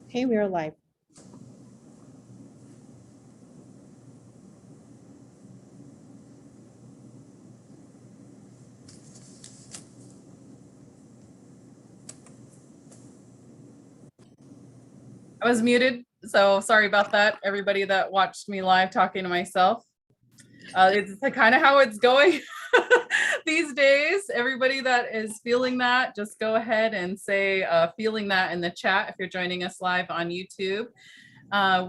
Okay, we are live. I was muted, so sorry about that, everybody that watched me live talking to myself. It's kind of how it's going these days. Everybody that is feeling that, just go ahead and say feeling that in the chat if you're joining us live on YouTube.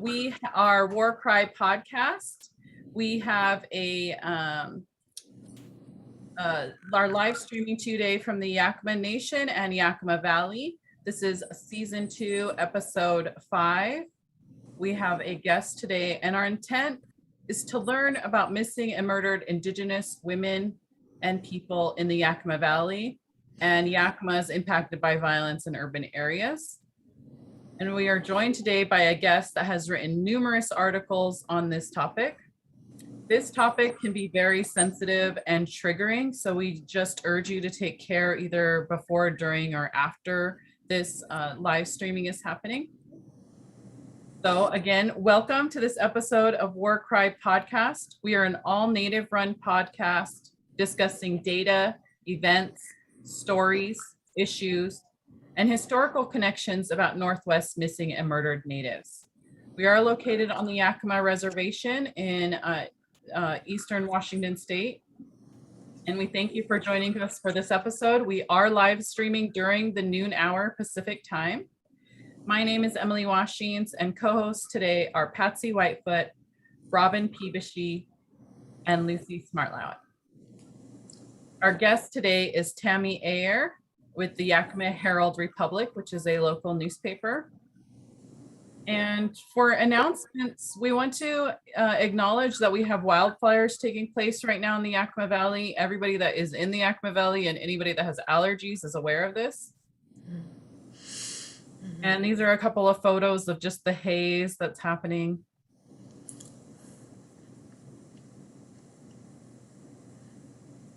We are War Cry Podcast. We have our live streaming today from the Yakima Nation and Yakima Valley. This is season 2, episode 5. We have a guest today, and our intent is to learn about missing and murdered Indigenous women and people in the Yakima Valley and Yakimas impacted by violence in urban areas. And we are joined today by a guest that has written numerous articles on this topic. This topic can be very sensitive and triggering, so we just urge you to take care either before, during, or after this live streaming is happening. So again, welcome to this episode of War Cry Podcast. We are an all-native run podcast discussing data, events, stories, issues, and historical connections about Northwest missing and murdered natives. We are located on the Yakima Reservation in Eastern Washington State. And we thank you for joining us for this episode. We are live streaming during the noon hour Pacific time. My name is Emily Washings, and co-hosts today are Patsy Whitefoot, Robin Peebishy, and Lucy Smartlout. Our guest today is Tammy Ayer with the Yakima Herald Republic, which is a local newspaper. And for announcements, we want to acknowledge that we have wildfires taking place right now in the Yakima Valley. Everybody that is in the Yakima Valley and anybody that has allergies is aware of this. And these are a couple of photos of just the haze that's happening.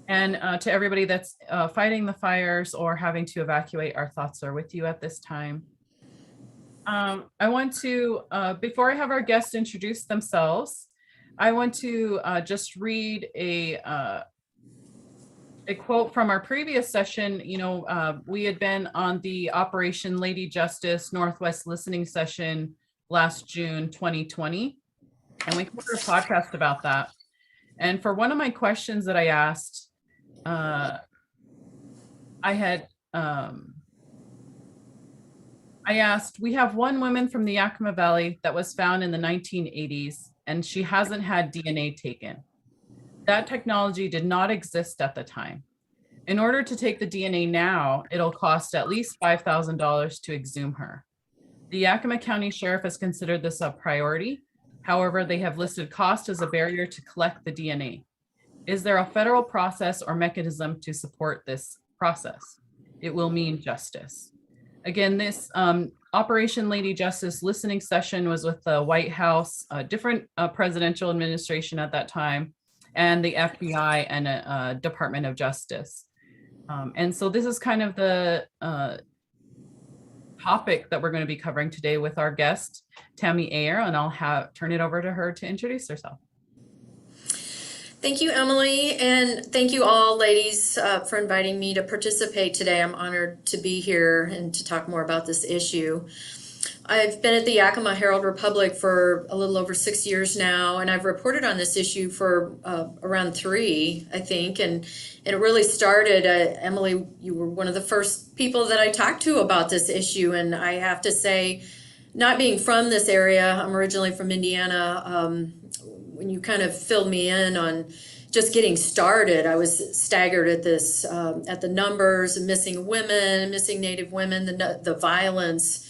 And to everybody that's fighting the fires or having to evacuate, our thoughts are with you at this time. I want to, before I have our guests introduce themselves, I want to just read a quote from our previous session. You know, we had been on the Operation Lady Justice Northwest listening session last June 2020, and we covered a podcast about that. And for one of my questions that I asked, I asked, we have one woman from the Yakima Valley that was found in the 1980s, and she hasn't had DNA taken. That technology did not exist at the time. In order to take the DNA now, it'll cost at least $5,000 to exhume her. The Yakima County Sheriff has considered this a priority. However, they have listed cost as a barrier to collect the DNA. Is there a federal process or mechanism to support this process? It will mean justice. Again, this Operation Lady Justice listening session was with the White House, a different presidential administration at that time, and the FBI and Department of Justice. And so this is kind of the topic that we're going to be covering today with our guest, Tammy Ayer, and I'll turn it over to her to introduce herself. Thank you, Emily, and thank you all, ladies, for inviting me to participate today. I'm honored to be here and to talk more about this issue. I've been at the Yakima Herald Republic for a little over 6 years now, and I've reported on this issue for around 3, I think, and it really started, Emily, you were one of the first people that I talked to about this issue, and I have to say, not being from this area, I'm originally from Indiana, when you kind of filled me in on just getting started, I was staggered at this, at the numbers of missing women, missing Native women, the violence.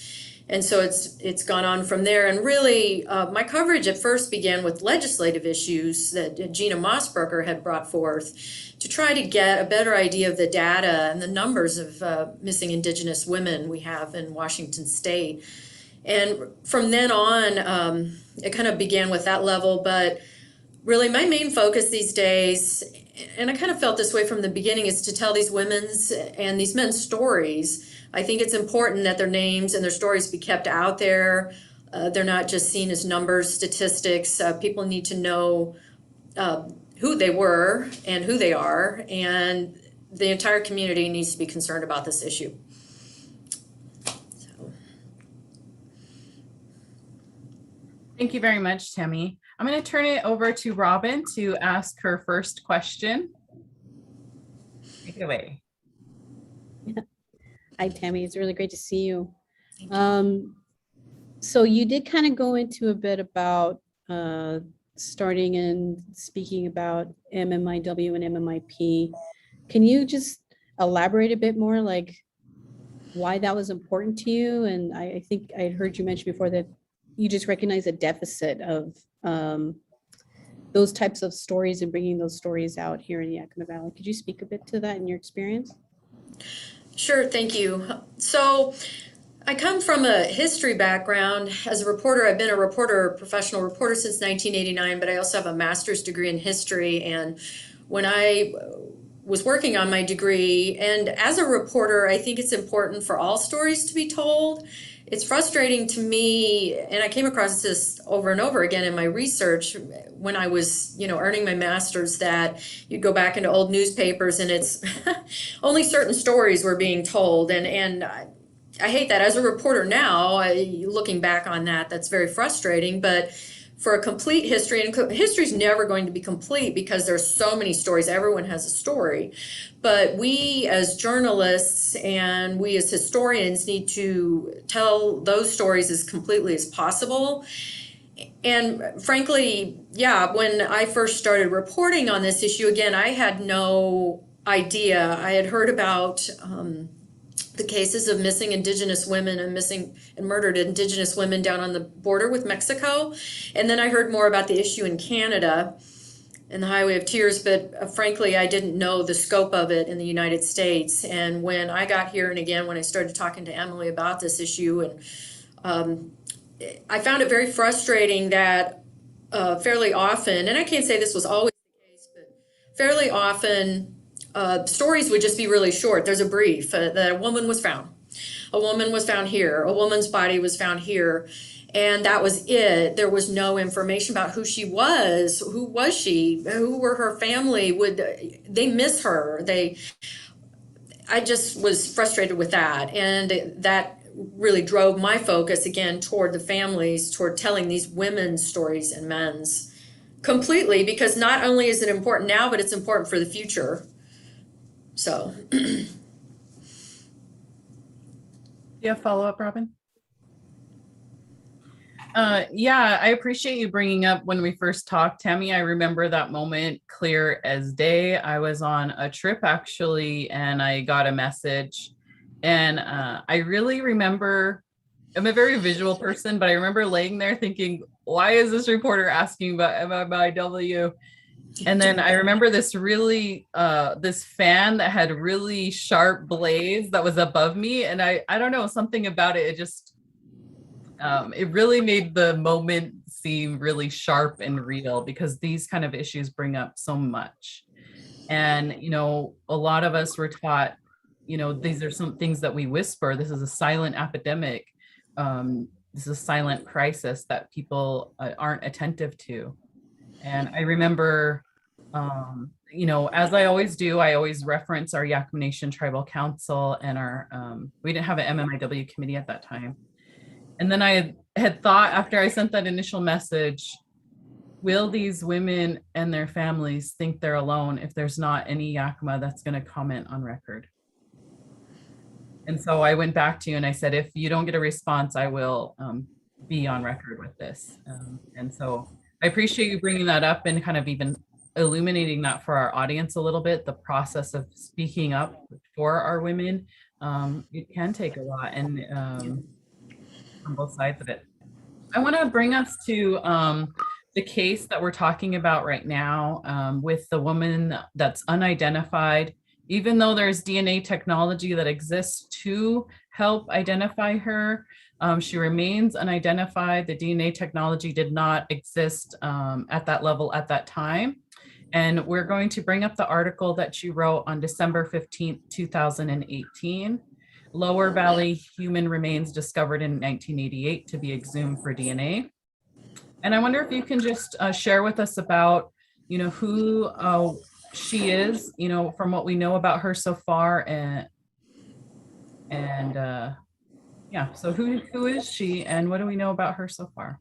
And so it's gone on from there. And really, my coverage at first began with legislative issues that Gina Mossberger had brought forth to try to get a better idea of the data and the numbers of missing Indigenous women we have in Washington State. And from then on, it kind of began with that level, but really my main focus these days, and I kind of felt this way from the beginning, is to tell these women's and these men's stories, I think it's important that their names and their stories be kept out there. They're not just seen as numbers, statistics. People need to know who they were and who they are, and the entire community needs to be concerned about this issue. So. Thank you very much, Tammy. I'm going to turn it over to Robin to ask her first question. Take it away. Hi, Tammy. It's really great to see you. So you did kind of go into a bit about starting and speaking about MMIW and MMIP. Can you just elaborate a bit more, like why that was important to you? And I think I had heard you mention before that you just recognize a deficit of those types of stories and bringing those stories out here in the Yakima Valley. Could you speak a bit to that in your experience? Sure, thank you. So I come from a history background. As a reporter, I've been a reporter, professional reporter since 1989, but I also have a master's degree in history. And when I was working on my degree, and as a reporter, I think it's important for all stories to be told. It's frustrating to me, and I came across this over and over again in my research when I was, earning my master's, that you go back into old newspapers and it's only certain stories were being told. And I hate that. As a reporter now, looking back on that, that's very frustrating. But for a complete history, and history is never going to be complete because there's so many stories. Everyone has a story. But we as journalists and we as historians need to tell those stories as completely as possible. And frankly, when I first started reporting on this issue, again, I had no idea. I had heard about the cases of missing Indigenous women and missing and murdered Indigenous women down on the border with Mexico. And then I heard more about the issue in Canada and the Highway of Tears, but frankly, I didn't know the scope of it in the United States. And when I got here, and again, when I started talking to Emily about this issue, and I found it very frustrating that fairly often, and I can't say this was always the case, but fairly often, stories would just be really short. There's a brief that a woman was found. A woman was found here. A woman's body was found here. And that was it. There was no information about who she was. Who was she? Who were her family? Would they miss her? I just was frustrated with that. And that really drove my focus again toward the families, toward telling these women's stories and men's completely, because not only is it important now, but it's important for the future. So. Do you have follow-up, Robin? I appreciate you bringing up when we first talked, Tammy. I remember that moment clear as day. I was on a trip actually, and I got a message, and I really remember, I'm a very visual person, but I remember laying there thinking, why is this reporter asking about MMIW? And then I remember this really, this fan that had really sharp blades that was above me. And I don't know, something about it, it just, it really made the moment seem really sharp and real, because these kind of issues bring up so much. And, a lot of us were taught, these are some things that we whisper. This is a silent epidemic. This is a silent crisis that people aren't attentive to. And I remember, as I always do, I always reference our Yakima Nation Tribal Council and our, we didn't have an MMIW committee at that time. And then I had thought, after I sent that initial message, will these women and their families think they're alone if there's not any Yakima that's going to comment on record? And so I went back to you and I said, if you don't get a response, I will be on record with this. And so I appreciate you bringing that up and kind of even illuminating that for our audience a little bit, the process of speaking up for our women. It can take a lot, and on both sides of it. I want to bring us to the case that we're talking about right now with the woman that's unidentified. Even though there's DNA technology that exists to help identify her, she remains unidentified. The DNA technology did not exist at that level at that time. And we're going to bring up the article that she wrote on December 15th, 2018. Lower Valley human remains discovered in 1988 to be exhumed for DNA. And I wonder if you can just share with us about, who she is, from what we know about her so far, and yeah. So who is she, and what do we know about her so far?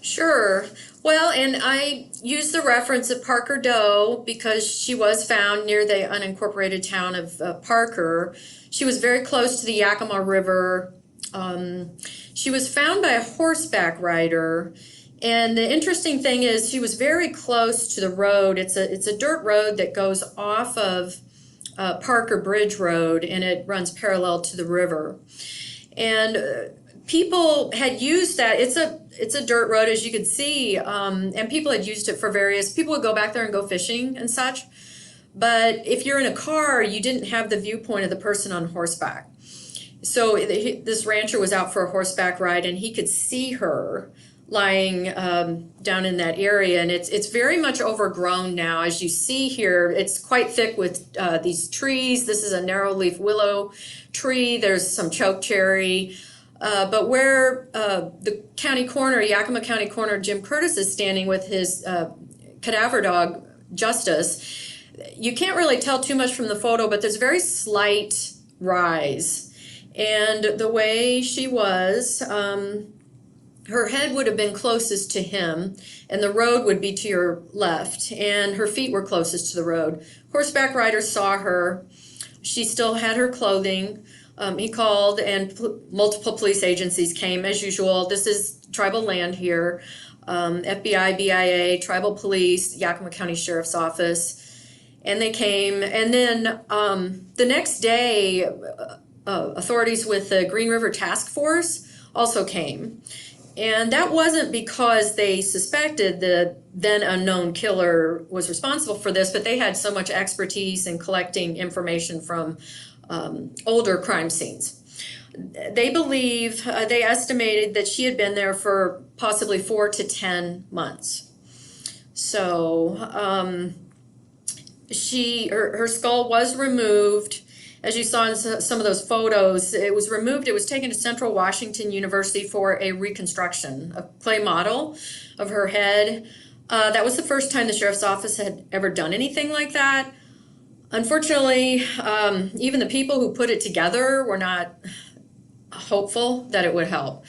Sure. Well, and I use the reference of Parker Doe because she was found near the unincorporated town of Parker. She was very close to the Yakima River. She was found by a horseback rider. And the interesting thing is she was very close to the road. It's a dirt road that goes off of Parker Bridge Road, and it runs parallel to the river. And people had used that. It's a dirt road, as you can see, and people had used it for various. People would go back there and go fishing and such. But if you're in a car, you didn't have the viewpoint of the person on horseback. So this rancher was out for a horseback ride, and he could see her lying down in that area, and it's very much overgrown now. As you see here, it's quite thick with these trees. This is a narrow leaf willow tree. There's some chokecherry. But where the county coroner, Yakima County Coroner Jim Curtis, is standing with his cadaver dog, Justice, you can't really tell too much from the photo, but there's a very slight rise. And the way she was, her head would have been closest to him, and the road would be to your left, and her feet were closest to the road. Horseback rider saw her. She still had her clothing. He called, and multiple police agencies came as usual. This is tribal land here. FBI, BIA, tribal police, Yakima County Sheriff's Office. And they came. And then the next day, authorities with the Green River Task Force also came. And that wasn't because they suspected the then unknown killer was responsible for this, but they had so much expertise in collecting information from older crime scenes. They believe, they estimated that she had been there for possibly 4 to 10 months. So her skull was removed. As you saw in some of those photos, it was removed. It was taken to Central Washington University for a reconstruction, a clay model of her head. That was the first time the sheriff's office had ever done anything like that. Unfortunately, even the people who put it together were not hopeful that it would help.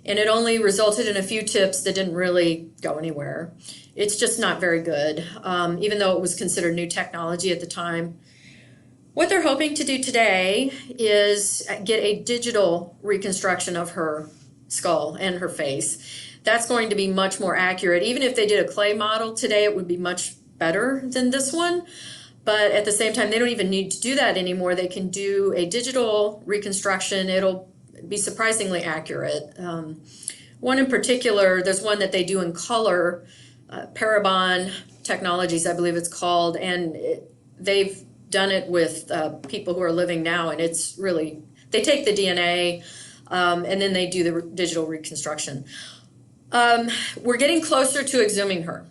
And it only resulted in a few tips that didn't really go anywhere. It's just not very good, even though it was considered new technology at the time. What they're hoping to do today is get a digital reconstruction of her skull and her face. That's going to be much more accurate. Even if they did a clay model today, it would be much better than this one. But at the same time, they don't even need to do that anymore. They can do a digital reconstruction. It'll be surprisingly accurate. One in particular, there's one that they do in color, Parabon Technologies, I believe it's called, and they've done it with people who are living now, and it's really, they take the DNA and then they do the digital reconstruction. We're getting closer to exhuming her.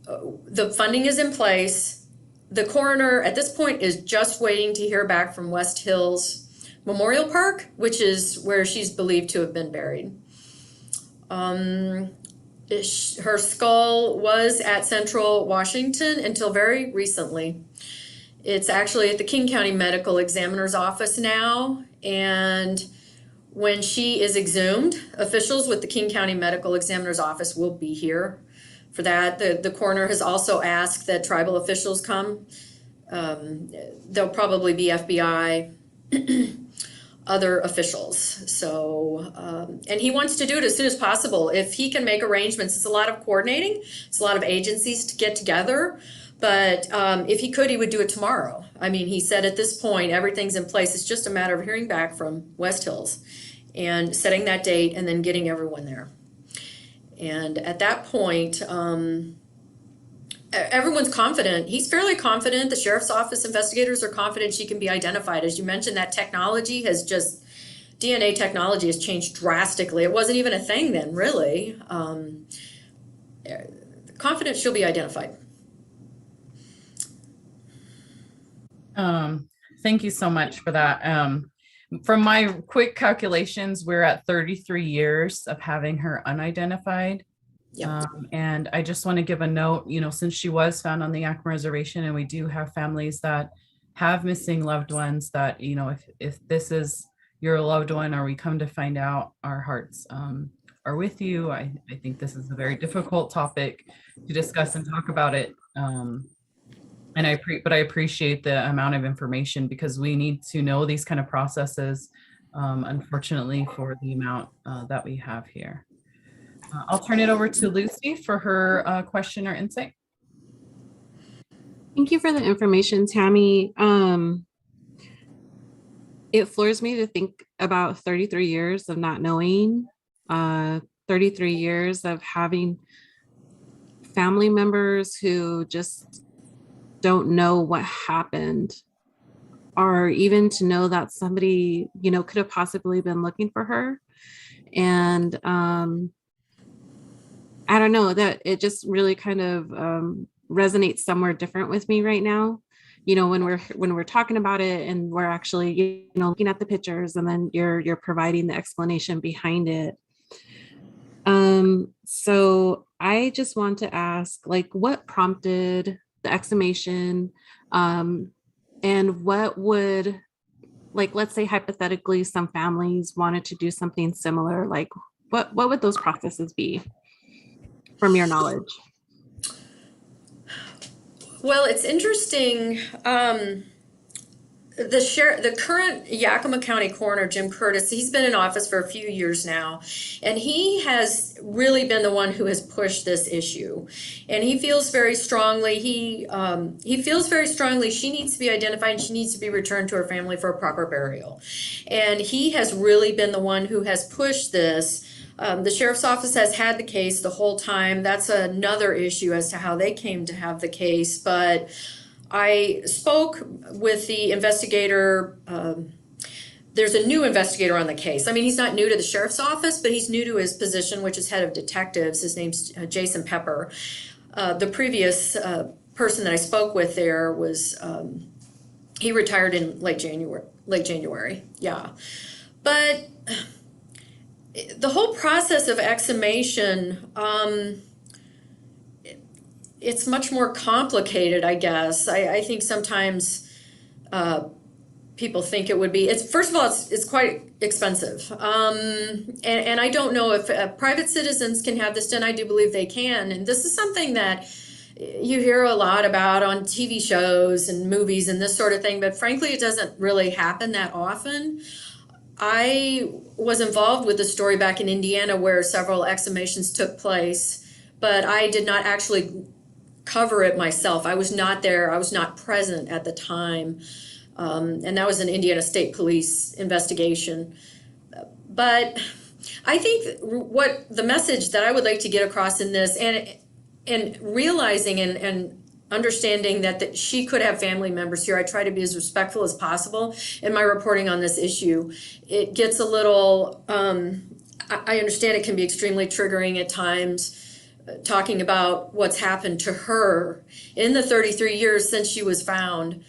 The funding is in place. The coroner at this point is just waiting to hear back from West Hills Memorial Park, which is where she's believed to have been buried. Her skull was at Central Washington until very recently. It's actually at the King County Medical Examiner's Office now, and when she is exhumed, officials with the King County Medical Examiner's Office will be here for that. The coroner has also asked that tribal officials come. There'll probably be FBI, other officials. So, and he wants to do it as soon as possible. If he can make arrangements, it's a lot of coordinating. It's a lot of agencies to get together. But if he could, he would do it tomorrow. I mean, he said at this point, everything's in place. It's just a matter of hearing back from West Hills and setting that date and then getting everyone there. And at that point, everyone's confident. He's fairly confident. The sheriff's office investigators are confident she can be identified. As you mentioned, that technology has just, DNA technology has changed drastically. It wasn't even a thing then, really. Confident she'll be identified. Thank you so much for that. From my quick calculations, we're at 33 years of having her unidentified. Yeah. And I just want to give a note, since she was found on the Yakima Reservation, and we do have families that have missing loved ones, that, if this is your loved one, or we come to find out, our hearts are with you. I think this is a very difficult topic to discuss and talk about it. And I appreciate the amount of information, because we need to know these kind of processes, unfortunately, for the amount that we have here. I'll turn it over to Lucy for her question or insight. Thank you for the information, Tammy. It floors me to think about 33 years of not knowing, 33 years of having family members who just don't know what happened, or even to know that somebody, could have possibly been looking for her. And I don't know, that it just really kind of resonates somewhere different with me right now. When we're talking about it, and we're actually, looking at the pictures, and then you're providing the explanation behind it. So I just want to ask, like, what prompted the exclamation, and what would, like, let's say hypothetically, some families wanted to do something similar, like what would those processes be from your knowledge? Well, it's interesting. The current Yakima County Coroner, Jim Curtis, he's been in office for a few years now, and he has really been the one who has pushed this issue. And he feels very strongly, he feels very strongly she needs to be identified and she needs to be returned to her family for a proper burial. And he has really been the one who has pushed this. The sheriff's office has had the case the whole time. That's another issue as to how they came to have the case, but I spoke with the investigator. There's a new investigator on the case. I mean, he's not new to the sheriff's office, but he's new to his position, which is head of detectives. His name's Jason Pepper. The previous person that I spoke with there was, he retired in late January. Yeah. But the whole process of exhumation, it's much more complicated, I guess. I think sometimes people think it would be. First of all, it's quite expensive, and I don't know if private citizens can have this done. I do believe they can, and this is something that you hear a lot about on TV shows and movies and this sort of thing. But frankly, it doesn't really happen that often. I was involved with a story back in Indiana where several exhumations took place, but I did not actually cover it myself. I was not there. I was not present at the time. And that was an Indiana State Police investigation. But I think what the message that I would like to get across in this, and realizing and understanding that she could have family members here, I try to be as respectful as possible in my reporting on this issue. It gets a little, I understand it can be extremely triggering at times, talking about what's happened to her in the 33 years since she was found.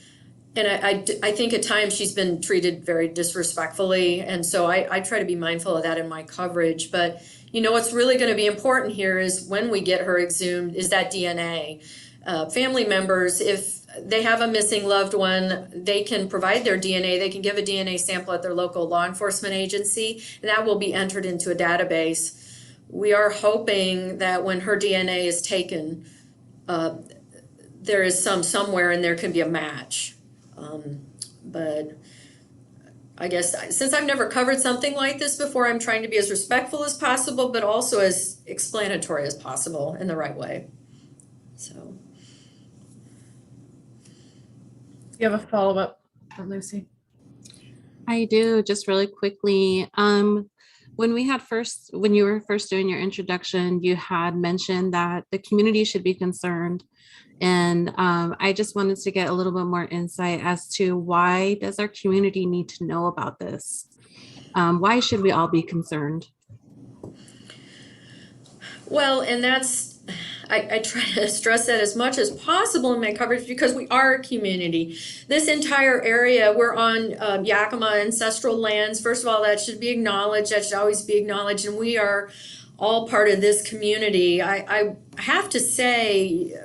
And I think at times she's been treated very disrespectfully. And so I try to be mindful of that in my coverage. But what's really going to be important here is when we get her exhumed is that DNA. Family members, if they have a missing loved one, they can provide their DNA. They can give a DNA sample at their local law enforcement agency, and that will be entered into a database. We are hoping that when her DNA is taken, there is somewhere and there can be a match. But I guess since I've never covered something like this before, I'm trying to be as respectful as possible, but also as explanatory as possible in the right way. So. You have a follow-up from Lucy? I do, just really quickly. When you were first doing your introduction, you had mentioned that the community should be concerned. And I just wanted to get a little bit more insight as to why does our community need to know about this? Why should we all be concerned? Well, and I try to stress that as much as possible in my coverage because we are a community. This entire area, we're on Yakima ancestral lands. First of all, that should be acknowledged. That should always be acknowledged. And we are all part of this community. I have to say,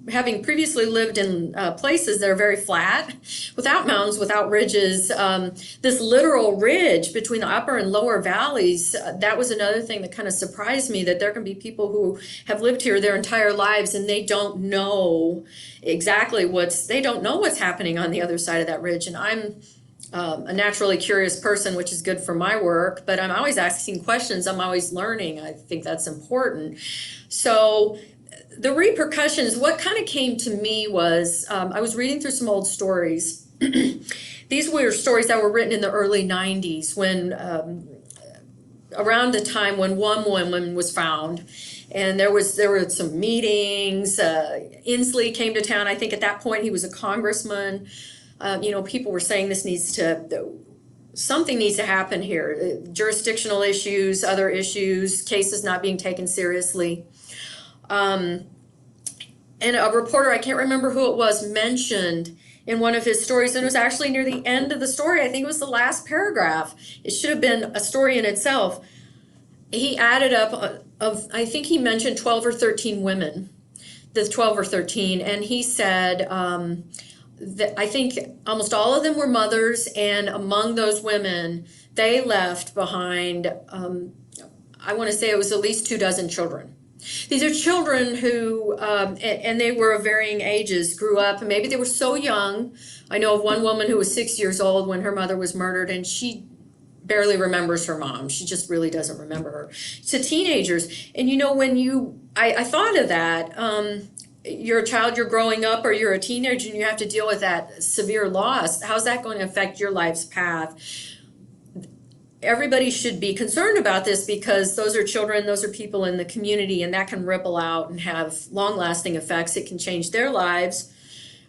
having previously lived in places that are very flat, without mountains, without ridges, this literal ridge between the upper and lower valleys, that was another thing that kind of surprised me, that there can be people who have lived here their entire lives and they don't know exactly they don't know what's happening on the other side of that ridge. And I'm a naturally curious person, which is good for my work, but I'm always asking questions. I'm always learning. I think that's important. So the repercussions, what kind of came to me was, I was reading through some old stories. These were stories that were written in the early 90s when, around the time when one woman was found. And there were some meetings. Inslee came to town. I think at that point he was a congressman. People were saying something needs to happen here. Jurisdictional issues, other issues, cases not being taken seriously. And a reporter, I can't remember who it was, mentioned in one of his stories, and it was actually near the end of the story. I think it was the last paragraph. It should have been a story in itself. He added up I think he mentioned 12 or 13 women, the 12 or 13, and he said that I think almost all of them were mothers, and among those women, they left behind, I want to say it was at least 24 children. These are children who, and they were of varying ages, grew up, and maybe they were so young. I know of one woman who was 6 years old when her mother was murdered, and she barely remembers her mom. She just really doesn't remember her. To teenagers. And I thought of that. You're a child, you're growing up, or you're a teenager, and you have to deal with that severe loss. How's that going to affect your life's path? Everybody should be concerned about this because those are children, those are people in the community, and that can ripple out and have long-lasting effects. It can change their lives,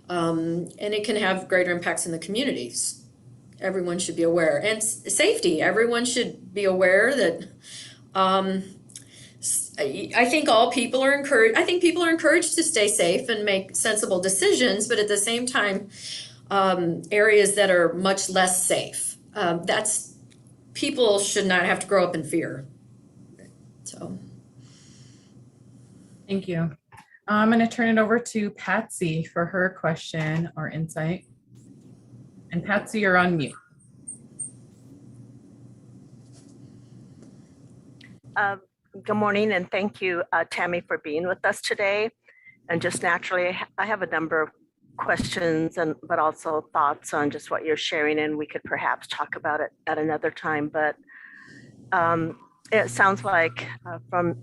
and it can have greater impacts in the communities. Everyone should be aware. And safety, everyone should be aware that I think people are encouraged to stay safe and make sensible decisions, but at the same time, areas that are much less safe, people should not have to grow up in fear. So. Thank you. I'm going to turn it over to Patsy for her question or insight. And Patsy, you're on mute. Good morning, and thank you, Tammy, for being with us today. And just naturally, I have a number of questions but also thoughts on just what you're sharing, and we could perhaps talk about it at another time. But it sounds like from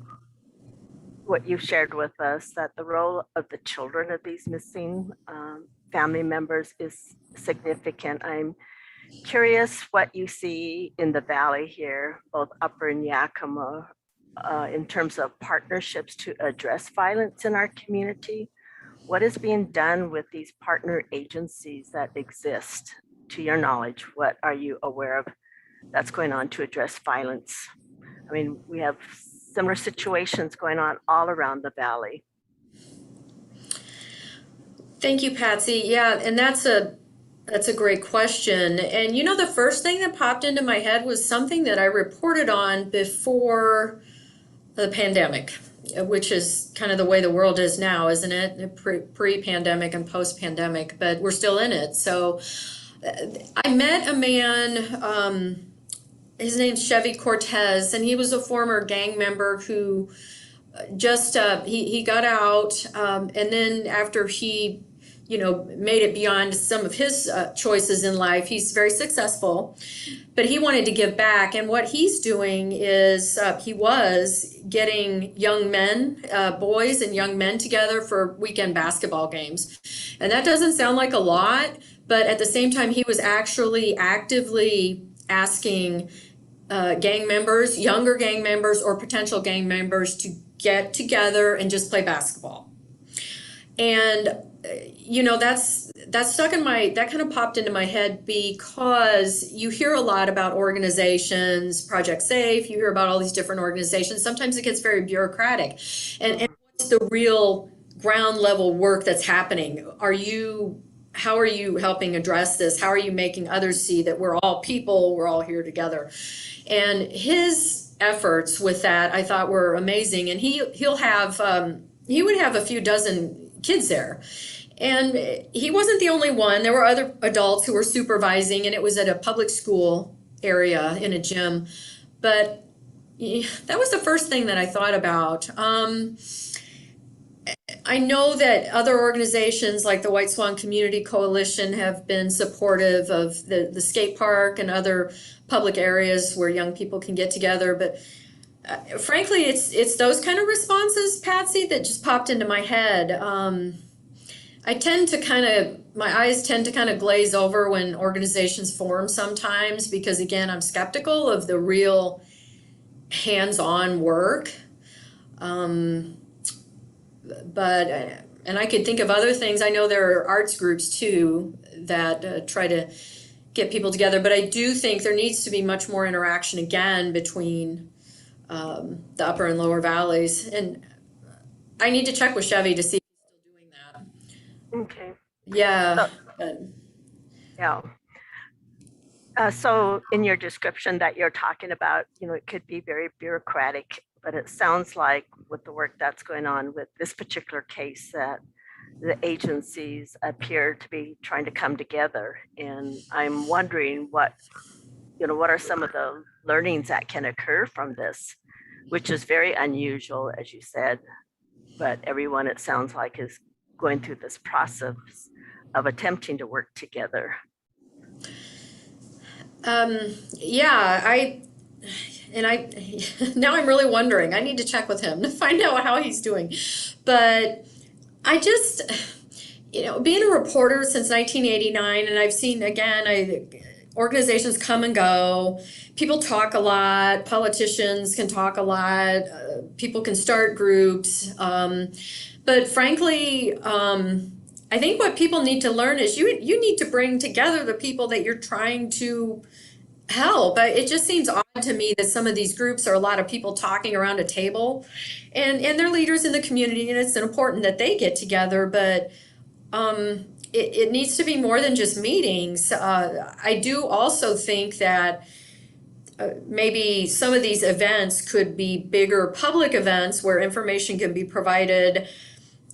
what you've shared with us that the role of the children of these missing family members is significant. I'm curious what you see in the valley here, both Upper and Yakima, in terms of partnerships to address violence in our community. What is being done with these partner agencies that exist? To your knowledge, what are you aware of that's going on to address violence? I mean, we have similar situations going on all around the valley. Thank you, Patsy. Yeah, and that's a great question. And the first thing that popped into my head was something that I reported on before the pandemic, which is kind of the way the world is now, isn't it? Pre-pandemic and post-pandemic, but we're still in it. So I met a man, his name's Chevy Cortez, and he was a former gang member who just, he got out, and then after he made it beyond some of his choices in life. He's very successful, but he wanted to give back. And what he's doing is he was getting young men, boys and young men together for weekend basketball games. And that doesn't sound like a lot, but at the same time, he was actually actively asking gang members, younger gang members or potential gang members to get together and just play basketball. And that's stuck in that kind of popped into my head because you hear a lot about organizations, Project Safe, you hear about all these different organizations. Sometimes it gets very bureaucratic. And what's the real ground level work that's happening? How are you helping address this? How are you making others see that we're all people, we're all here together? And his efforts with that, I thought, were amazing. And he would have a few dozen kids there. And he wasn't the only one. There were other adults who were supervising, and it was at a public school area in a gym. But that was the first thing that I thought about. I know that other organizations like the White Swan Community Coalition have been supportive of the skate park and other public areas where young people can get together. But frankly, it's those kind of responses, Patsy, that just popped into my head. My eyes tend to kind of glaze over when organizations form sometimes, because again, I'm skeptical of the real hands-on work. But I could think of other things. I know there are arts groups too that try to get people together, but I do think there needs to be much more interaction again between the upper and lower valleys. And I need to check with Chevy to see if he's still doing that. Okay. Yeah. Yeah. So in your description that you're talking about, it could be very bureaucratic, but it sounds like with the work that's going on with this particular case, that the agencies appear to be trying to come together. And I'm wondering what are some of the learnings that can occur from this, which is very unusual, as you said, but everyone, it sounds like, is going through this process of attempting to work together. Now I'm really wondering. I need to check with him to find out how he's doing. But I just, being a reporter since 1989, and I've seen, again, organizations come and go. People talk a lot. Politicians can talk a lot. People can start groups. But frankly, I think what people need to learn is you need to bring together the people that you're trying to help. It just seems odd to me that some of these groups are a lot of people talking around a table, and they're leaders in the community, and it's important that they get together, but it needs to be more than just meetings. I do also think that maybe some of these events could be bigger public events where information can be provided.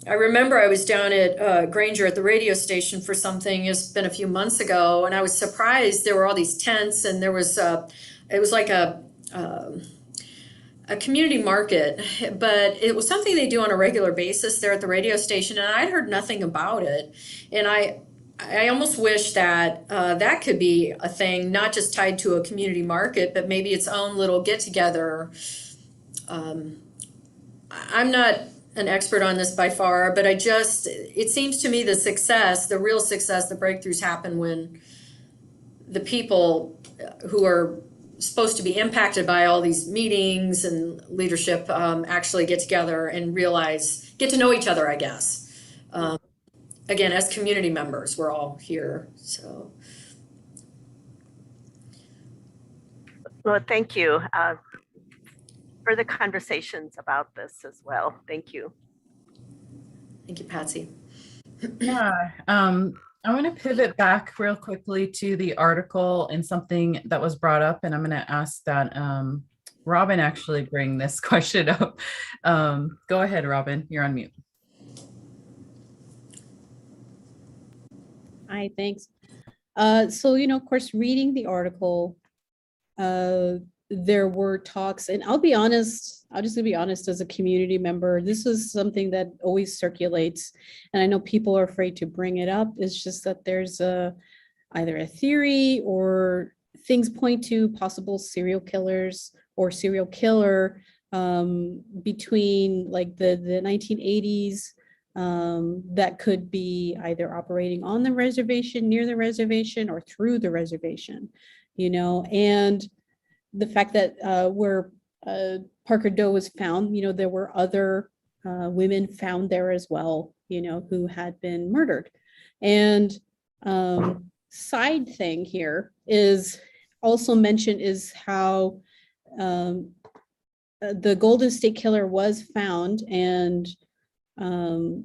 I remember I was down at Granger at the radio station for something. It's been a few months ago, and I was surprised there were all these tents, and there was it was like a community market, but it was something they do on a regular basis there at the radio station, and I'd heard nothing about it. And I almost wish that that could be a thing, not just tied to a community market, but maybe its own little get together. I'm not an expert on this by far, but it seems to me the real success, the breakthroughs happen when the people who are supposed to be impacted by all these meetings and leadership actually get together and get to know each other, I guess. Again, as community members, we're all here, so. Well, thank you. Further conversations about this as well. Thank you. Thank you, Patsy. Yeah, I want to pivot back real quickly to the article and something that was brought up, and I'm going to ask that Robin actually bring this question up. Go ahead, Robin, you're on mute. Hi, thanks. So, of course, reading the article, there were talks, and I'll just be honest, as a community member, this is something that always circulates, and I know people are afraid to bring it up. It's just that there's either a theory or things point to possible serial killers or serial killer between like the 1980s that could be either operating on the reservation, near the reservation, or through the reservation, and the fact that where Parker Doe was found, there were other women found there as well, who had been murdered. And side thing here is also mentioned is how the Golden State Killer was found, and through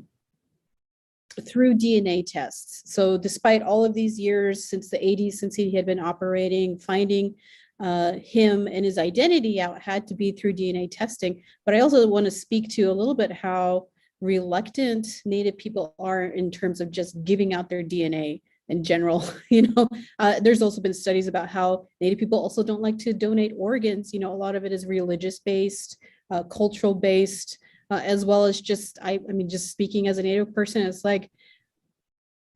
DNA tests. So despite all of these years since the 80s, since he had been operating, finding him and his identity out had to be through DNA testing. But I also want to speak to a little bit how reluctant Native people are in terms of just giving out their DNA in general. There's also been studies about how Native people also don't like to donate organs. A lot of it is religious based, cultural based, as well as just, I mean, just speaking as a Native person, it's like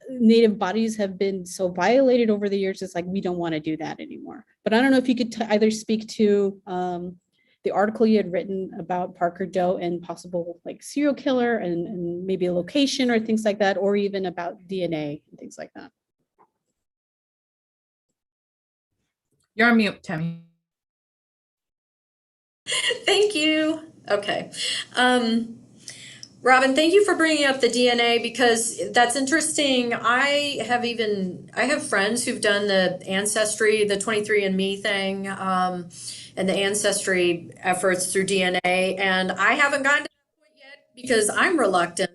Native bodies have been so violated over the years. It's like, we don't want to do that anymore. But I don't know if you could either speak to the article you had written about Parker Doe and possible like serial killer and maybe a location or things like that, or even about DNA and things like that. You're on mute, Tammy. Thank you. Okay. Robin, thank you for bringing up the DNA because that's interesting. I have friends who've done the Ancestry, the 23andMe thing, and the Ancestry efforts through DNA. And I haven't gotten to that point yet because I'm reluctant.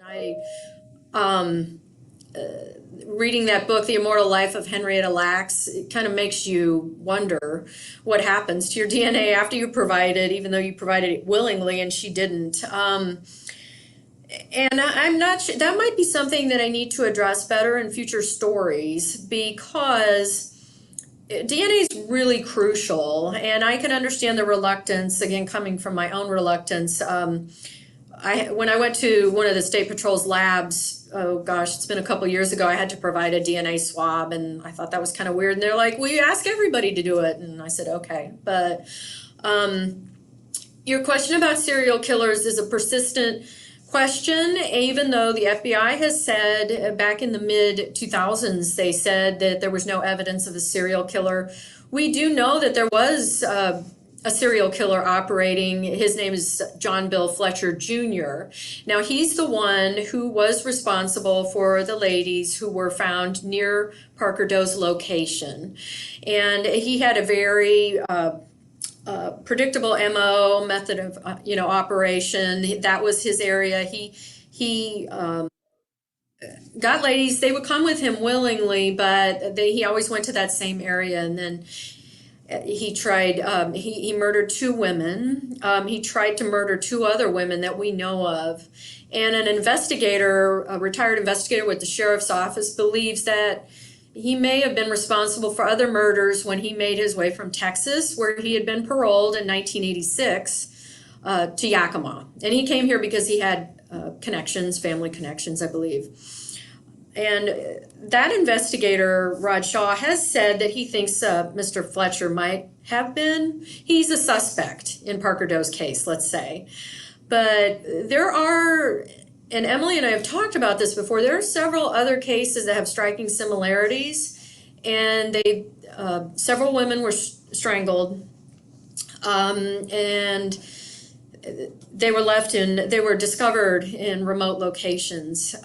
Reading that book, The Immortal Life of Henrietta Lacks, it kind of makes you wonder what happens to your DNA after you provide it, even though you provided it willingly and she didn't. And I'm not sure, that might be something that I need to address better in future stories because DNA is really crucial. And I can understand the reluctance, again, coming from my own reluctance. When I went to one of the State Patrol's labs, oh gosh, it's been a couple years ago, I had to provide a DNA swab and I thought that was kind of weird. And they're like, we ask everybody to do it. And I said, okay. But your question about serial killers is a persistent question, even though the FBI has said back in the mid 2000s, they said that there was no evidence of a serial killer. We do know that there was a serial killer operating. His name is John Bill Fletcher Jr. Now, he's the one who was responsible for the ladies who were found near Parker Doe's location. And he had a very predictable MO, method of operation. That was his area. He got ladies. They would come with him willingly, but he always went to that same area. And then he tried. He murdered 2 women. He tried to murder 2 other women that we know of. And an investigator, a retired investigator with the sheriff's office, believes that he may have been responsible for other murders when he made his way from Texas, where he had been paroled in 1986, to Yakima. And he came here because he had connections, family connections, I believe. And that investigator, Rod Shaw, has said that he thinks Mr. Fletcher might have been. He's a suspect in Parker Doe's case, let's say. But there are, and Emily and I have talked about this before, there are several other cases that have striking similarities, and several women were strangled, and they were discovered in remote locations.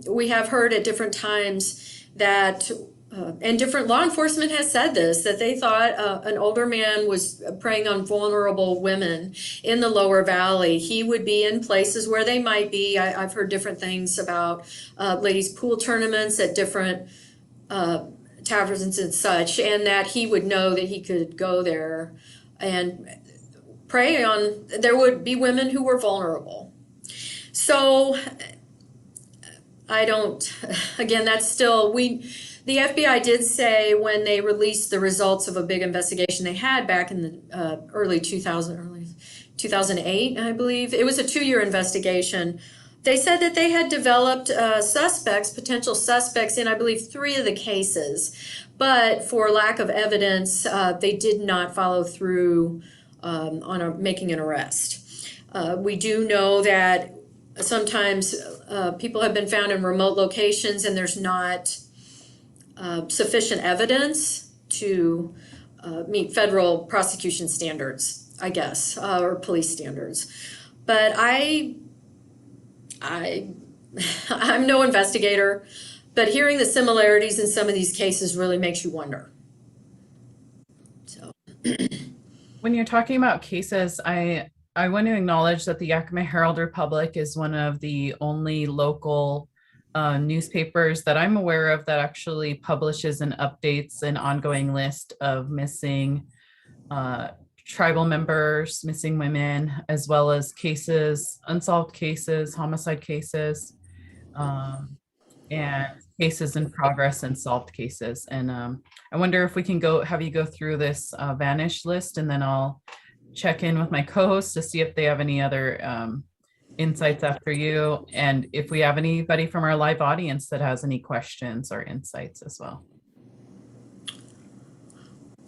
We have heard at different times that, and different law enforcement has said this, that they thought an older man was preying on vulnerable women in the lower valley. He would be in places where they might be. I've heard different things about ladies' pool tournaments at different taverns and such, and that he would know that he could go there and prey on, there would be women who were vulnerable. So again, that's still, the FBI did say when they released the results of a big investigation they had back in the early 2008, I believe. It was a 2-year investigation. They said that they had developed potential suspects in, I believe, 3 of the cases. But for lack of evidence, they did not follow through on making an arrest. We do know that sometimes people have been found in remote locations and there's not sufficient evidence to meet federal prosecution standards, I guess, or police standards. But I'm no investigator, but hearing the similarities in some of these cases really makes you wonder. So. When you're talking about cases, I I want to acknowledge that the Yakima Herald Republic is one of the only local newspapers that I'm aware of that actually publishes and updates an ongoing list of missing tribal members, missing women, as well as cases, unsolved cases, homicide cases, and cases in progress and solved cases. And I wonder if we can have you go through this vanish list, and then I'll check in with my co-hosts to see if they have any other insights after you, and if we have anybody from our live audience that has any questions or insights as well.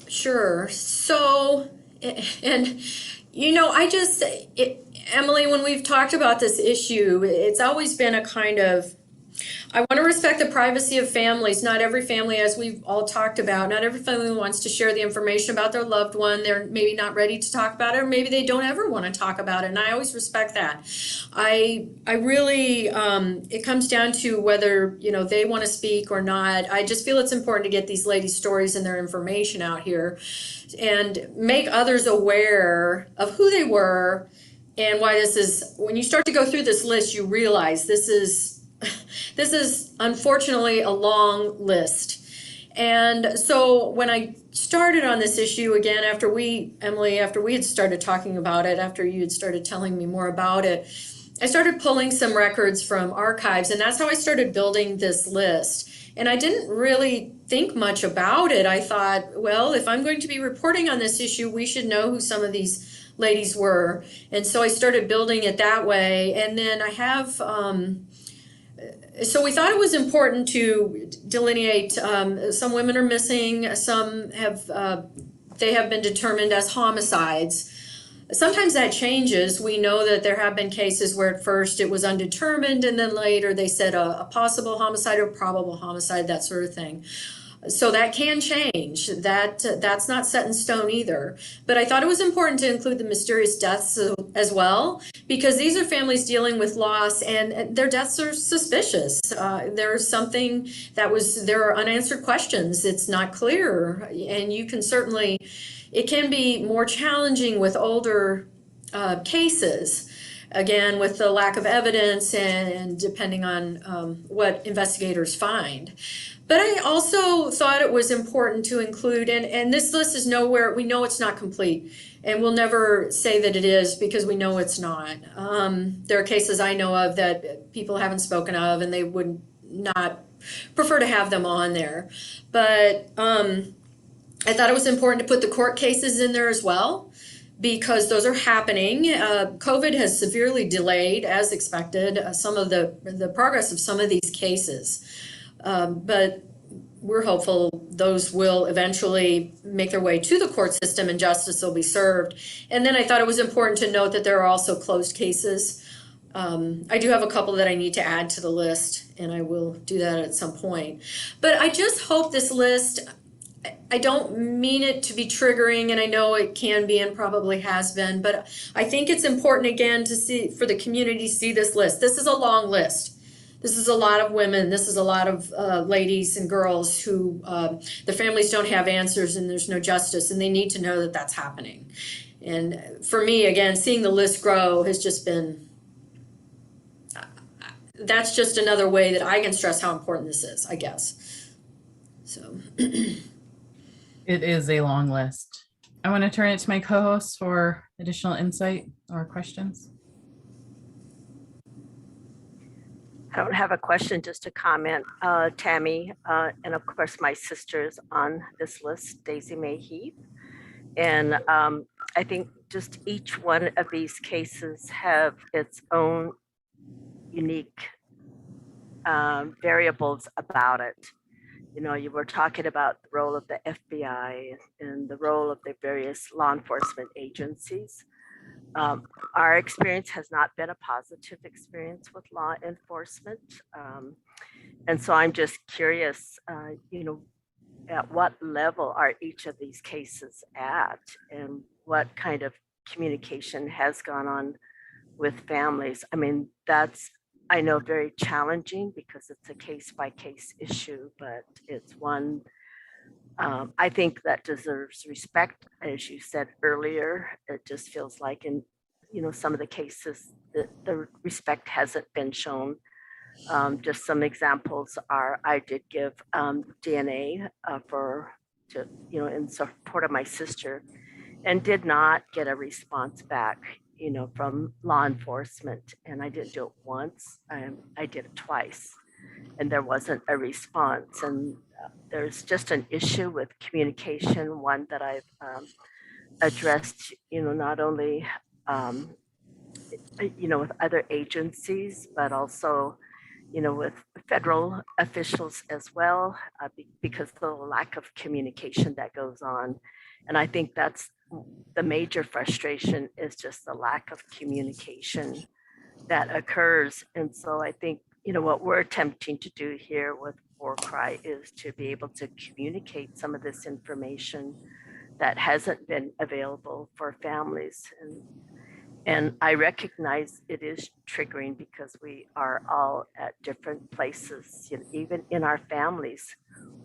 Sure. So, and Emily, when we've talked about this issue, it's always been a kind of, I want to respect the privacy of families. Not every family, as we've all talked about, not every family wants to share the information about their loved one. They're maybe not ready to talk about it, or maybe they don't ever want to talk about it. And I always respect that. I really, it comes down to whether, they want to speak or not. I just feel it's important to get these ladies' stories and their information out here and make others aware of who they were and why this is. When you start to go through this list, you realize this is unfortunately a long list. And so when I started on this issue again, after we had started talking about it, after you had started telling me more about it, I started pulling some records from archives, and that's how I started building this list. And I didn't really think much about it. I thought, well, if I'm going to be reporting on this issue, we should know who some of these ladies were. And so I started building it that way. And then I have, so we thought it was important to delineate, some women are missing, some have, they have been determined as homicides. Sometimes that changes. We know that there have been cases where at first it was undetermined and then later they said a possible homicide or probable homicide, that sort of thing. So that can change. That's not set in stone either. But I thought it was important to include the mysterious deaths as well, because these are families dealing with loss and their deaths are suspicious. There's something there are unanswered questions. It's not clear. And you can certainly, it can be more challenging with older cases. Again, with the lack of evidence and depending on what investigators find. But I also thought it was important to include, and this list is nowhere, we know it's not complete, and we'll never say that it is because we know it's not. There are cases I know of that people haven't spoken of and they would not prefer to have them on there. But I thought it was important to put the court cases in there as well, because those are happening. COVID has severely delayed, as expected, some of the progress of some of these cases. But we're hopeful those will eventually make their way to the court system and justice will be served. And then I thought it was important to note that there are also closed cases. I do have a couple that I need to add to the list, and I will do that at some point. But I just hope this list, I don't mean it to be triggering, and I know it can be and probably has been, but I think it's important again for the community to see this list. This is a long list. This is a lot of women. This is a lot of ladies and girls who their families don't have answers and there's no justice, and they need to know that that's happening. And for me, again, seeing the list grow has just been, that's just another way that I can stress how important this is, I guess. So. It is a long list. I want to turn it to my co-hosts for additional insight or questions. I don't have a question, just a comment, Tammy, and of course my sister's on this list, Daisy Mae Heath. And I think just each one of these cases have its own unique variables about it. You were talking about the role of the FBI and the role of the various law enforcement agencies. Our experience has not been a positive experience with law enforcement. And so I'm just curious, at what level are each of these cases at, and what kind of communication has gone on with families? I mean, that's, I know, very challenging because it's a case by case issue, but it's one I think that deserves respect. As you said earlier, it just feels like in some of the cases, the respect hasn't been shown. Just some examples are, I did give DNA in support of my sister, and did not get a response back, from law enforcement. And I didn't do it once, I did it twice, and there wasn't a response. And there's just an issue with communication, one that I've addressed, not only, with other agencies, but also, with federal officials as well, because of the lack of communication that goes on. And I think that's the major frustration, is just the lack of communication that occurs. And so I think, what we're attempting to do here with Cry is to be able to communicate some of this information that hasn't been available for families. And I recognize it is triggering, because we are all at different places. Even in our families,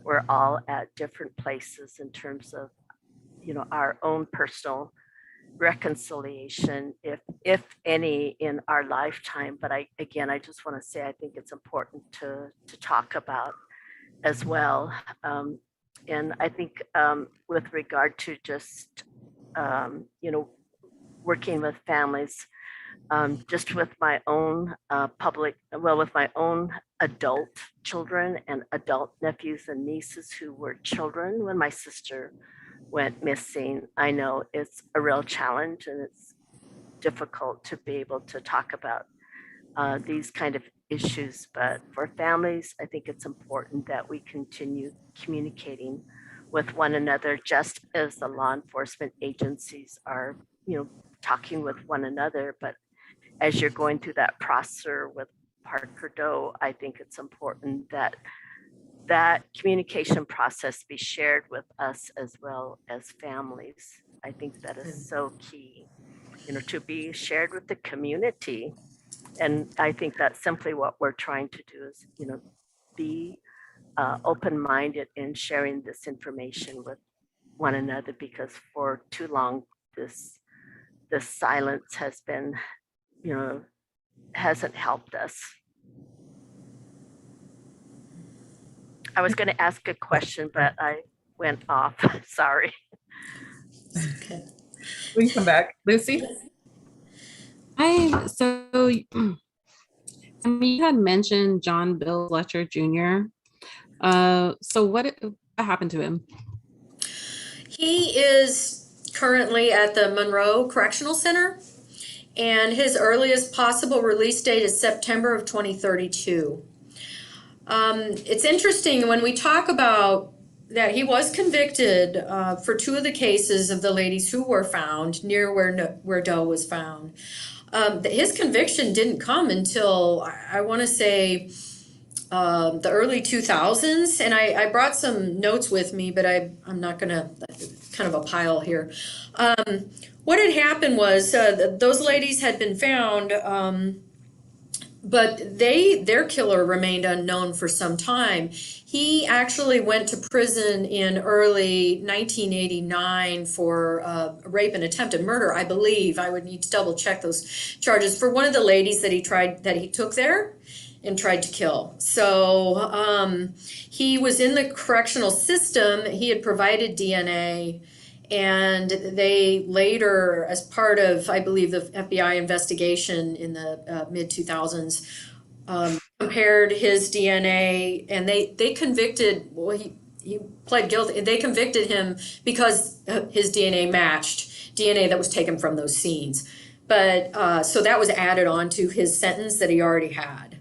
we're all at different places in terms of, our own personal reconciliation, if any, in our lifetime. But I just want to say, I think it's important to talk about as well. And I think with regard to just, working with families, just with my own with my own adult children and adult nephews and nieces who were children when my sister went missing. I know it's a real challenge, and it's difficult to be able to talk about these kind of issues. But for families, I think it's important that we continue communicating with one another, just as the law enforcement agencies are, talking with one another. But as you're going through that process with Parker Doe, I think it's important that that communication process be shared with us as well as families. I think that is so key, to be shared with the community. And I think that's simply what we're trying to do, is, be open-minded in sharing this information with one another, because for too long, this silence has been, hasn't helped us. I was going to ask a question, but I went off. Sorry. Okay. We can come back. Lucy? You had mentioned John Bill Fletcher Jr. So what happened to him? He is currently at the Monroe Correctional Center, and his earliest possible release date is September of 2032. It's interesting when we talk about that he was convicted for two of the cases of the ladies who were found near where Doe was found. His conviction didn't come until, I want to say, the early 2000s. And I brought some notes with me, but I'm not going to, kind of a pile here. What had happened was those ladies had been found, but their killer remained unknown for some time. He actually went to prison in early 1989 for rape and attempted murder, I believe. I would need to double check those charges for one of the ladies that he took there and tried to kill. So he was in the correctional system. He had provided DNA. And they later, as part of, I believe, the FBI investigation in the mid-2000s, compared his DNA, and they convicted, well, he pled guilty. They convicted him because his DNA matched DNA that was taken from those scenes. But so that was added on to his sentence that he already had.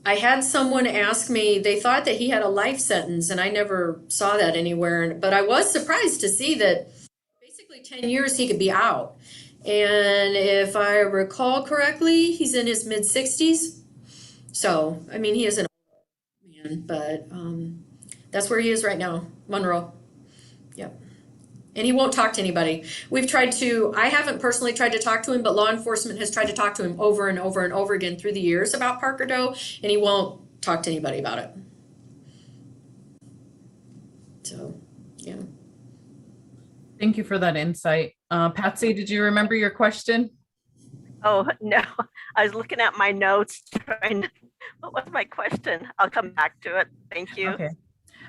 I had someone ask me, they thought that he had a life sentence, and I never saw that anywhere. But I was surprised to see that basically 10 years he could be out. And if I recall correctly, he's in his mid-60s. So, I mean, he is an old man, but that's where he is right now, Monroe. Yep. And he won't talk to anybody. I haven't personally tried to talk to him, but law enforcement has tried to talk to him over and over and over again through the years about Parker Doe, and he won't talk to anybody about it. So, yeah. Thank you for that insight. Patsy, did you remember your question? Oh, no, I was looking at my notes trying to, what was my question? I'll come back to it. Thank you. Okay.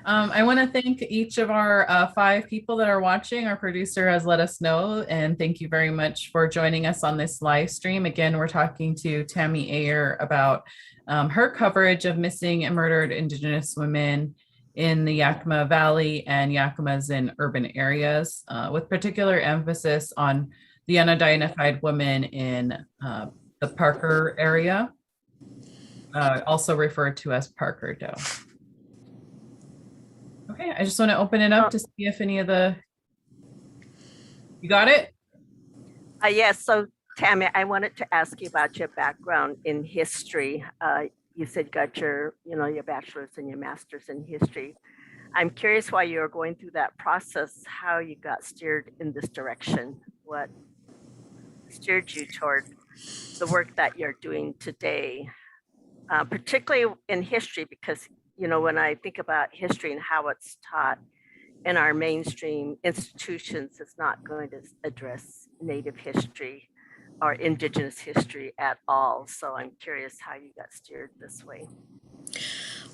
I want to thank each of our 5 people that are watching. Our producer has let us know, and thank you very much for joining us on this live stream. Again, we're talking to Tammy Ayer about her coverage of missing and murdered Indigenous women in the Yakima Valley and Yakimas in urban areas, with particular emphasis on the unidentified women in the Parker area, also referred to as Parker Doe. Okay, I just want to open it up to see if any of you got it? Yes, so Tammy, I wanted to ask you about your background in history. You said you got your bachelor's and your master's in history. I'm curious why you're going through that process, how you got steered in this direction, what steered you toward the work that you're doing today, particularly in history, because when I think about history and how it's taught in our mainstream institutions, it's not going to address Native history or Indigenous history at all. So I'm curious how you got steered this way.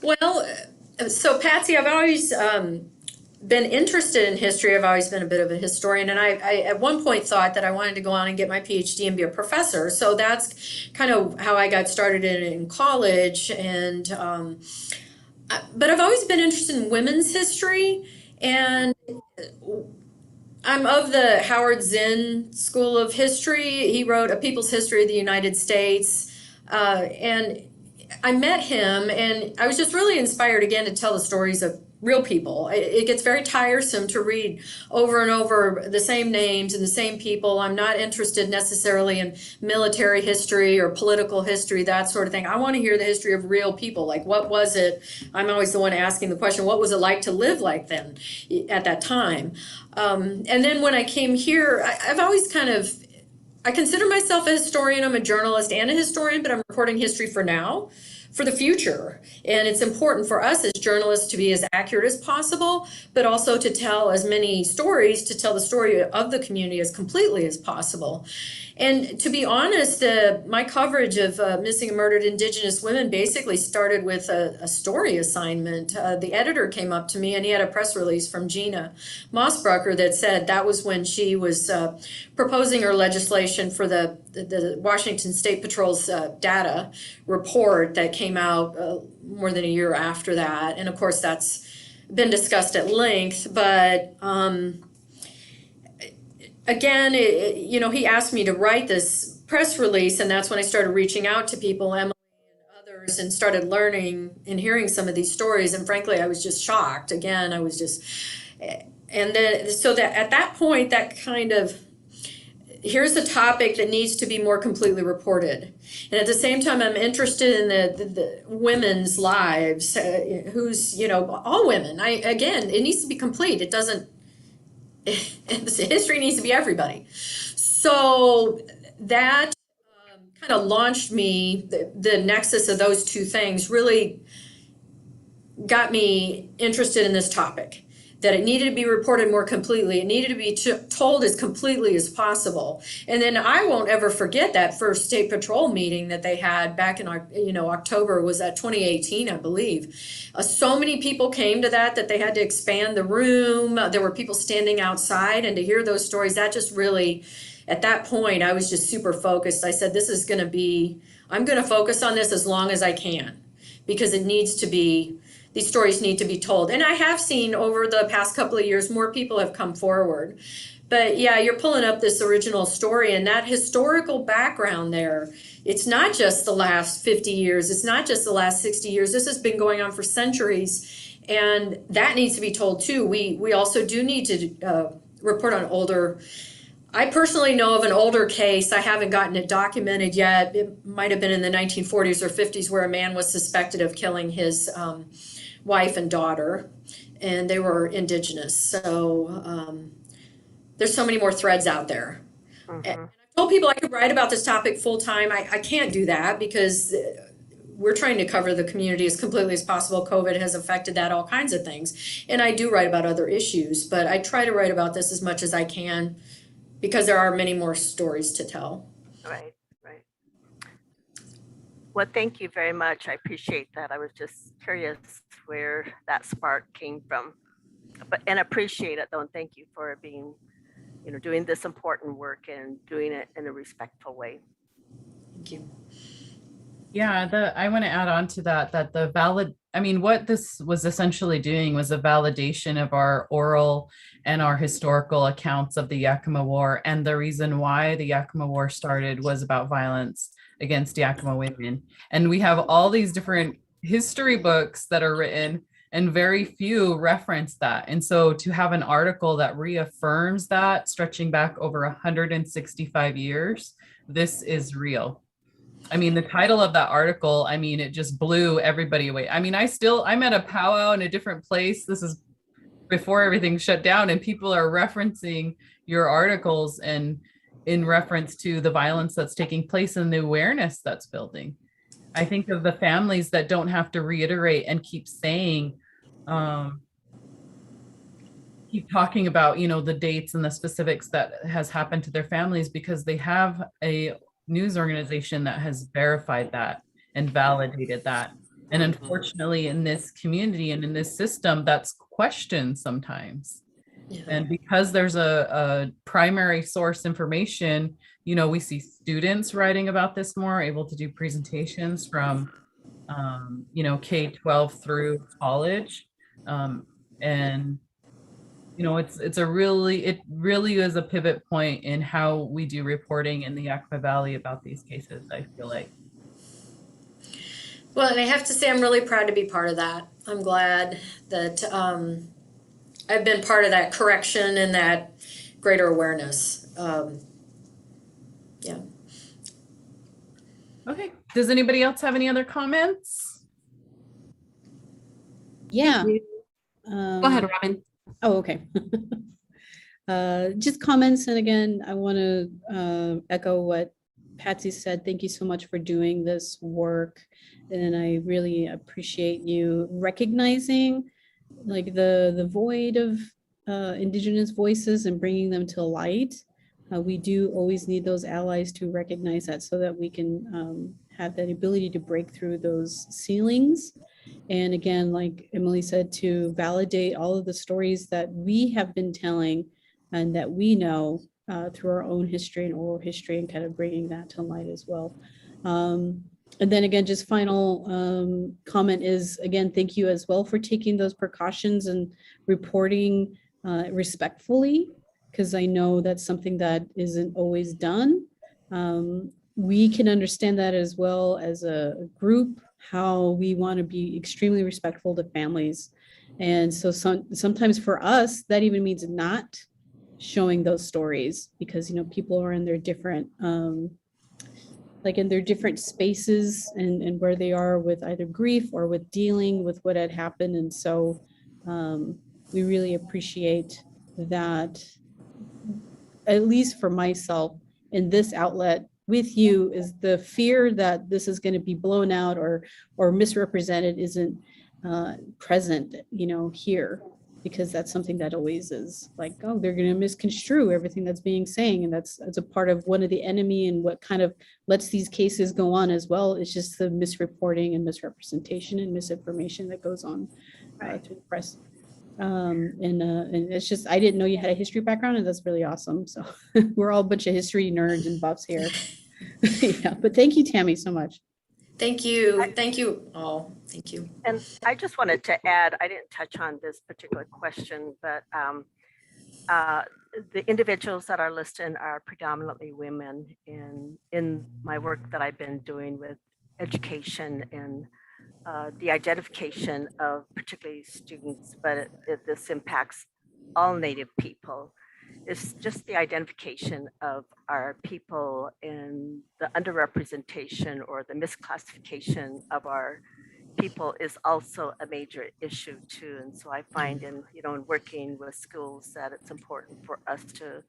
Well, so Patsy, I've always been interested in history. I've always been a bit of a historian, and I at one point thought that I wanted to go on and get my PhD and be a professor. So that's kind of how I got started in college. And but I've always been interested in women's history, and I'm of the Howard Zinn School of History. He wrote A People's History of the United States, and I met him, and I was just really inspired again to tell the stories of real people. It gets very tiresome to read over and over the same names and the same people. I'm not interested necessarily in military history or political history, that sort of thing. I want to hear the history of real people. Like, what was it? I'm always the one asking the question, what was it like to live like then at that time? And then when I came here, I've always I consider myself a historian. I'm a journalist and a historian, but I'm reporting history for now, for the future. And it's important for us as journalists to be as accurate as possible, but also to tell as many stories, to tell the story of the community as completely as possible. And to be honest, my coverage of missing and murdered Indigenous women basically started with a story assignment. The editor came up to me and he had a press release from Gina Mossbrucker that said that was when she was proposing her legislation for the Washington State Patrol's data report that came out more than a year after that. And of course, that's been discussed at length, but again, he asked me to write this press release, and that's when I started reaching out to people, Emily and others, and started learning and hearing some of these stories. And frankly, I was just shocked. Again, I was just, and then so that at that point, that kind of, here's a topic that needs to be more completely reported. And at the same time, I'm interested in the women's lives, who's, all women. Again, it needs to be complete. It doesn't, history needs to be everybody. So that kind of launched me, the nexus of those two things really got me interested in this topic, that it needed to be reported more completely. It needed to be told as completely as possible. And then I won't ever forget that first State Patrol meeting that they had back in October, was that 2018, I believe. So many people came to that they had to expand the room. There were people standing outside, and to hear those stories, that just really, at that point, I was just super focused. I said, I'm going to focus on this as long as I can, because it needs to be, these stories need to be told. And I have seen over the past couple of years, more people have come forward. But yeah, you're pulling up this original story, and that historical background there, it's not just the last 50 years. It's not just the last 60 years. This has been going on for centuries, and that needs to be told too. We also do need to report on older. I personally know of an older case. I haven't gotten it documented yet. It might have been in the 1940s or 50s, where a man was suspected of killing his wife and daughter, and they were Indigenous. So there's so many more threads out there. And I told people I could write about this topic full time. I can't do that because we're trying to cover the community as completely as possible. COVID has affected that, all kinds of things. And I do write about other issues, but I try to write about this as much as I can because there are many more stories to tell. Right, right. Well, thank you very much. I appreciate that. I was just curious where that spark came from. But and appreciate it though, and thank you for being, doing this important work and doing it in a respectful way. Thank you. Yeah, I want to add on to that, what this was essentially doing was a validation of our oral and our historical accounts of the Yakima War. And the reason why the Yakima War started was about violence against Yakima women. And we have all these different history books that are written, and very few reference that. And so to have an article that reaffirms that, stretching back over 165 years, this is real. I mean, the title of that article, it just blew everybody away. I'm at a powwow in a different place. This is before everything shut down, and people are referencing your articles and in reference to the violence that's taking place and the awareness that's building. I think of the families that don't have to reiterate and keep saying, keep talking about, the dates and the specifics that has happened to their families, because they have a news organization that has verified that and validated that. And unfortunately, in this community and in this system, that's questioned sometimes. Yeah. And because there's a primary source information, we see students writing about this more, able to do presentations from, K-12 through college. And it really is a pivot point in how we do reporting in the Yakima Valley about these cases, I feel like. Well, and I have to say, I'm really proud to be part of that. I'm glad that I've been part of that correction and that greater awareness. Yeah. Okay. Does anybody else have any other comments? Yeah. Go ahead, Robin. Oh, okay. Just comments. And again, I want to echo what Patsy said. Thank you so much for doing this work. And I really appreciate you recognizing like the void of Indigenous voices and bringing them to light. We do always need those allies to recognize that, so that we can have that ability to break through those ceilings. And again, like Emily said, to validate all of the stories that we have been telling and that we know through our own history and oral history, and kind of bringing that to light as well. And then again, just final comment is, again, thank you as well for taking those precautions and reporting respectfully, because I know that's something that isn't always done. We can understand that as well as a group, how we want to be extremely respectful to families. And so sometimes for us, that even means not showing those stories, because, people are in their different, in their different spaces and where they are with either grief or with dealing with what had happened. And so we really appreciate that, at least for myself, in this outlet with you, is the fear that this is going to be blown out or misrepresented isn't present, here, because that's something that always is like, oh, they're going to misconstrue everything that's being saying. And that's a part of one of the enemy, and what kind of lets these cases go on as well. It's just the misreporting and misrepresentation and misinformation that goes on through the press. And it's just, I didn't know you had a history background, and that's really awesome. So we're all a bunch of history nerds and buffs here. Yeah, but thank you, Tammy, so much. Thank you. Thank you all. Thank you. And I just wanted to add, I didn't touch on this particular question, but the individuals that are listed are predominantly women in my work that I've been doing with education and the identification of particularly students, but this impacts all Native people. It's just the identification of our people and the underrepresentation or the misclassification of our people is also a major issue too. And so I find in working with schools that it's important for us to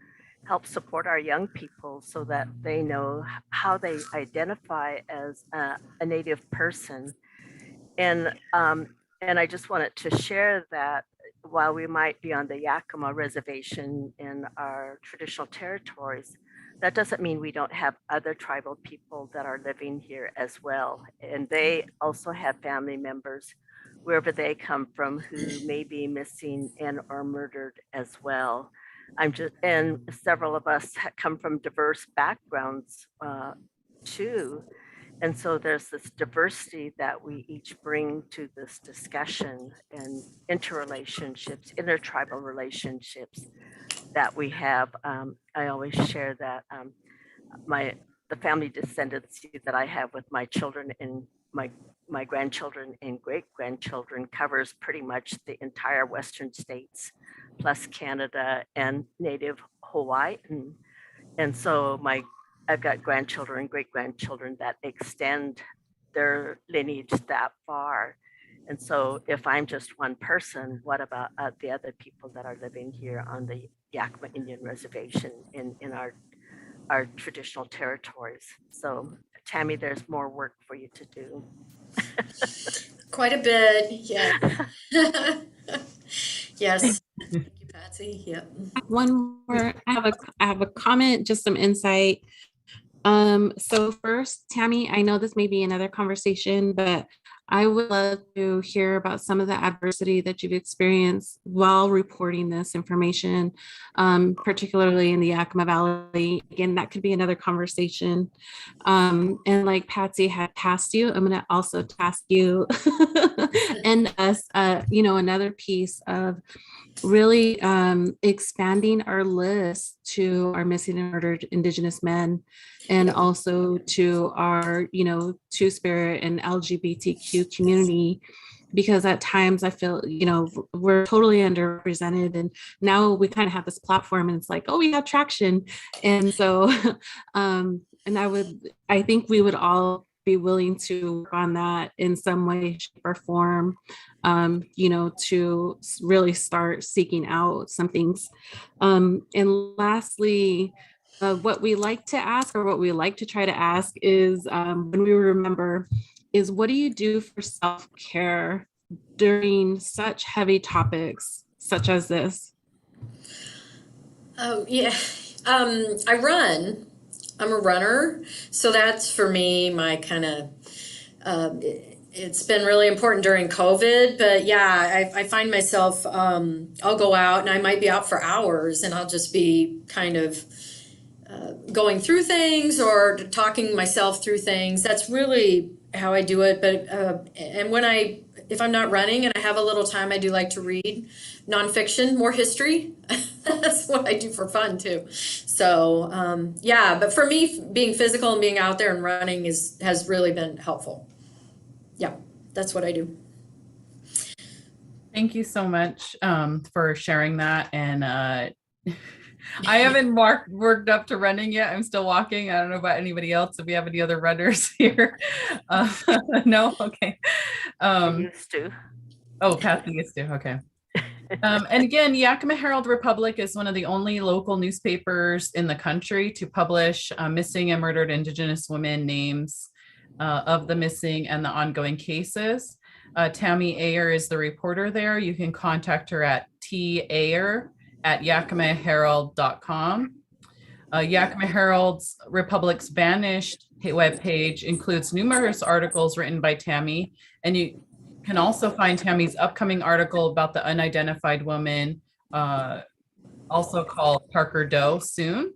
help support our young people so that they know how they identify as a Native person. And I just wanted to share that while we might be on the Yakima reservation in our traditional territories, that doesn't mean we don't have other tribal people that are living here as well. And they also have family members wherever they come from who may be missing and or murdered as well. And several of us come from diverse backgrounds too. And so there's this diversity that we each bring to this discussion, and interrelationships, intertribal relationships that we have. I always share that the family descendancy that I have with my children and my grandchildren and great grandchildren covers pretty much the entire Western states, plus Canada and Native Hawaiian. And so I've got grandchildren and great grandchildren that extend their lineage that far. And so if I'm just one person, what about the other people that are living here on the Yakima Indian Reservation in our traditional territories? So Tammy, there's more work for you to do. Quite a bit, yeah. Yes. Thank you, Patsy. Yep. One more, I have a comment, just some insight. So first, Tammy, I know this may be another conversation, but I would love to hear about some of the adversity that you've experienced while reporting this information, particularly in the Yakima Valley. Again, that could be another conversation. And like Patsy had tasked you, I'm going to also task you and us, another piece of really expanding our list to our missing and murdered Indigenous men, and also to our, Two-Spirit and LGBTQ community, because at times I feel, we're totally underrepresented, and now we kind of have this platform and it's like, oh, we have traction. And so, I think we would all be willing to work on that in some way, shape, or form, to really start seeking out some things. And lastly, what we like to ask, or what we like to try to ask, is when we remember, is what do you do for self-care during such heavy topics such as this? Oh, yeah. I run. I'm a runner. So that's for me, my kind of, it's been really important during COVID. But yeah, I find myself, I'll go out and I might be out for hours and I'll just be kind of going through things or talking myself through things. That's really how I do it. But, and if I'm not running and I have a little time, I do like to read nonfiction, more history. That's what I do for fun too. So but for me, being physical and being out there and running has really been helpful. Yeah, that's what I do. Thank you so much for sharing that. And I haven't worked up to running yet. I'm still walking. I don't know about anybody else. If we have any other runners here. No? Okay. I used to. Oh, Patsy used to. Okay. And again, Yakima Herald Republic is one of the only local newspapers in the country to publish missing and murdered Indigenous women names of the missing and the ongoing cases. Tammy Ayer is the reporter there. You can contact her at tayer@yakimaherald.com. Yakima Herald Republic's Vanished webpage includes numerous articles written by Tammy, and you can also find Tammy's upcoming article about the unidentified woman, also called Parker Doe, soon.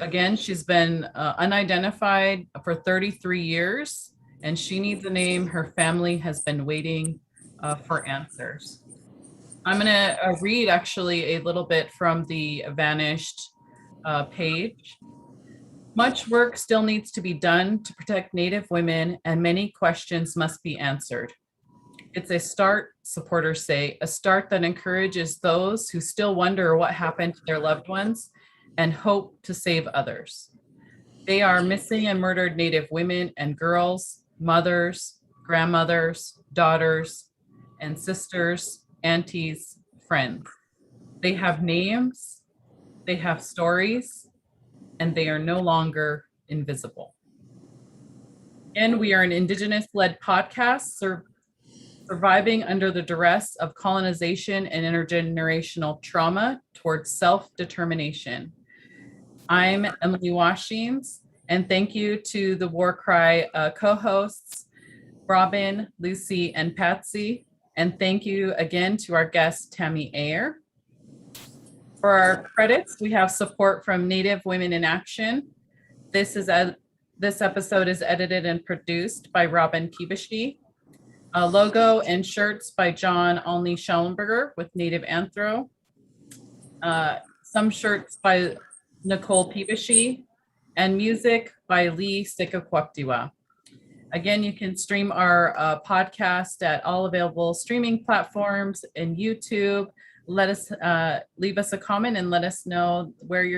Again, she's been unidentified for 33 years, and she needs a name. Her family has been waiting for answers. I'm going to read actually a little bit from the Vanished page. Much work still needs to be done to protect Native women, and many questions must be answered. It's a start, supporters say, a start that encourages those who still wonder what happened to their loved ones and hope to save others. They are missing and murdered Native women and girls, mothers, grandmothers, daughters, and sisters, aunties, friends. They have names, they have stories, and they are no longer invisible. And we are an Indigenous-led podcast Surviving under the duress of colonization and intergenerational trauma towards self-determination. I'm Emily Washings, and thank you to the War Cry co-hosts, Robin, Lucy, and Patsy. And thank you again to our guest, Tammy Ayer. For our credits, we have support from Native Women in Action. This episode is edited and produced by Robin Kibashi. Logo and shirts by John Olney Schellenberger with Native Anthro. Some shirts by Nicole Pibashi, and music by Lee Sikakwaktiwa. Again, you can stream our podcast at all available streaming platforms and YouTube. Leave us a comment and let us know where you're